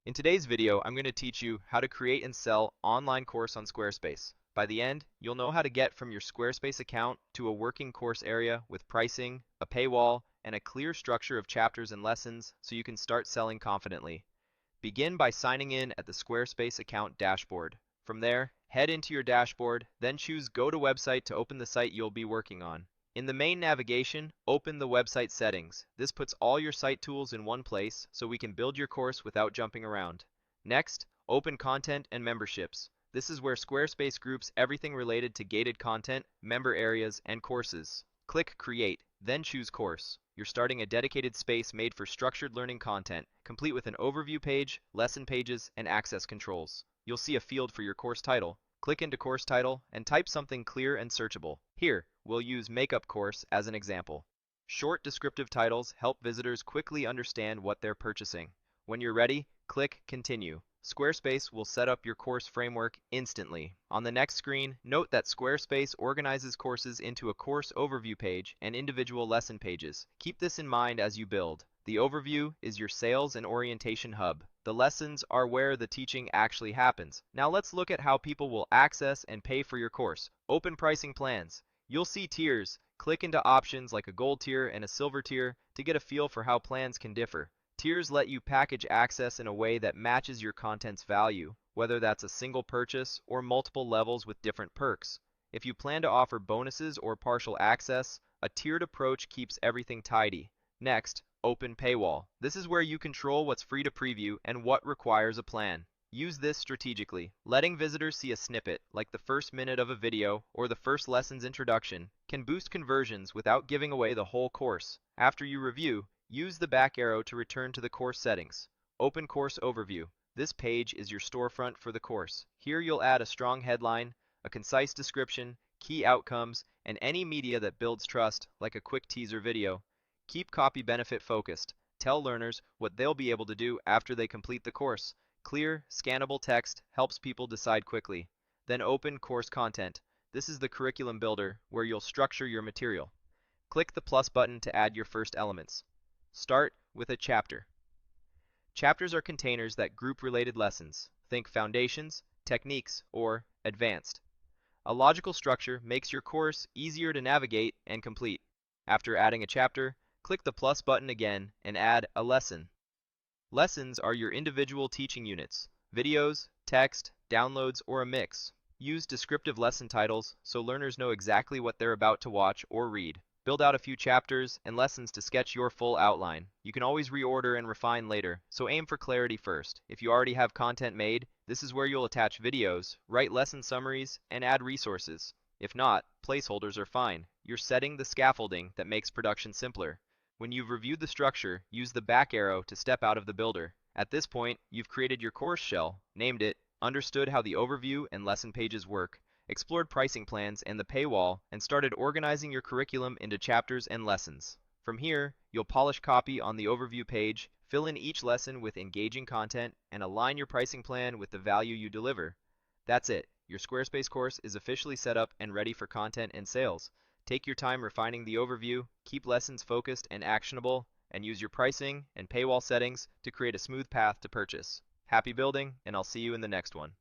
In today's video, I'm going to teach you how to create and sell online course on Squarespace. By the end, you'll know how to get from your Squarespace account to a working course area with pricing, a paywall, and a clear structure of chapters and lessons so you can start selling confidently. Begin by signing in at the Squarespace account dashboard. From there, head into your dashboard, then choose Go to Website to open the site you'll be working on. In the main navigation, open the website settings. This puts all your site tools in one place so we can build your course without jumping around. Next, open Content and Memberships. This is where Squarespace groups everything related to gated content, member areas, and courses. Click Create, then choose Course. You're starting a dedicated space made for structured learning content, complete with an overview page, lesson pages, and access controls. You'll see a field for your course title. Click into course title and type something clear and searchable. Here, we'll use Makeup Course as an example. Short descriptive titles help visitors quickly understand what they're purchasing. When you're ready, click Continue. Squarespace will set up your course framework instantly. On the next screen, note that Squarespace organizes courses into a course overview page and individual lesson pages. Keep this in mind as you build. The overview is your sales and orientation hub. The lessons are where the teaching actually happens. Now let's look at how people will access and pay for your course. Open pricing plans. You'll see tiers. Click into options like a gold tier and a silver tier to get a feel for how plans can differ. Tiers let you package access in a way that matches your content's value, whether that's a single purchase or multiple levels with different perks. If you plan to offer bonuses or partial access, a tiered approach keeps everything tidy. Next, open paywall. This is where you control what's free to preview and what requires a plan. Use this strategically. Letting visitors see a snippet, like the first minute of a video or the first lesson's introduction, can boost conversions without giving away the whole course. After you review, use the back arrow to return to the course settings. Open Course Overview. This page is your storefront for the course. Here you'll add a strong headline, a concise description, key outcomes, and any media that builds trust, like a quick teaser video. Keep copy benefit focused. Tell learners what they'll be able to do after they complete the course. Clear, scannable text helps people decide quickly. Then open Course Content. This is the curriculum builder where you'll structure your material. Click the plus button to add your first elements. Start with a chapter. Chapters are containers that group related lessons. Think foundations, techniques, or advanced. A logical structure makes your course easier to navigate and complete. After adding a chapter, click the plus button again and add a lesson. Lessons are your individual teaching units, videos, text, downloads, or a mix. Use descriptive lesson titles so learners know exactly what they're about to watch or read. Build out a few chapters and lessons to sketch your full outline. You can always reorder and refine later, so aim for clarity first. If you already have content made, this is where you'll attach videos, write lesson summaries, and add resources. If not, placeholders are fine. You're setting the scaffolding that makes production simpler. When you've reviewed the structure, use the back arrow to step out of the builder. At this point, you've created your course shell, named it, understood how the overview and lesson pages work, explored pricing plans and the paywall, and started organizing your curriculum into chapters and lessons. From here, you'll polish copy on the overview page, fill in each lesson with engaging content, and align your pricing plan with the value you deliver. That's it. Your Squarespace course is officially set up and ready for content and sales. Take your time refining the overview, keep lessons focused and actionable, and use your pricing and paywall settings to create a smooth path to purchase. Happy building, and I'll see you in the next one.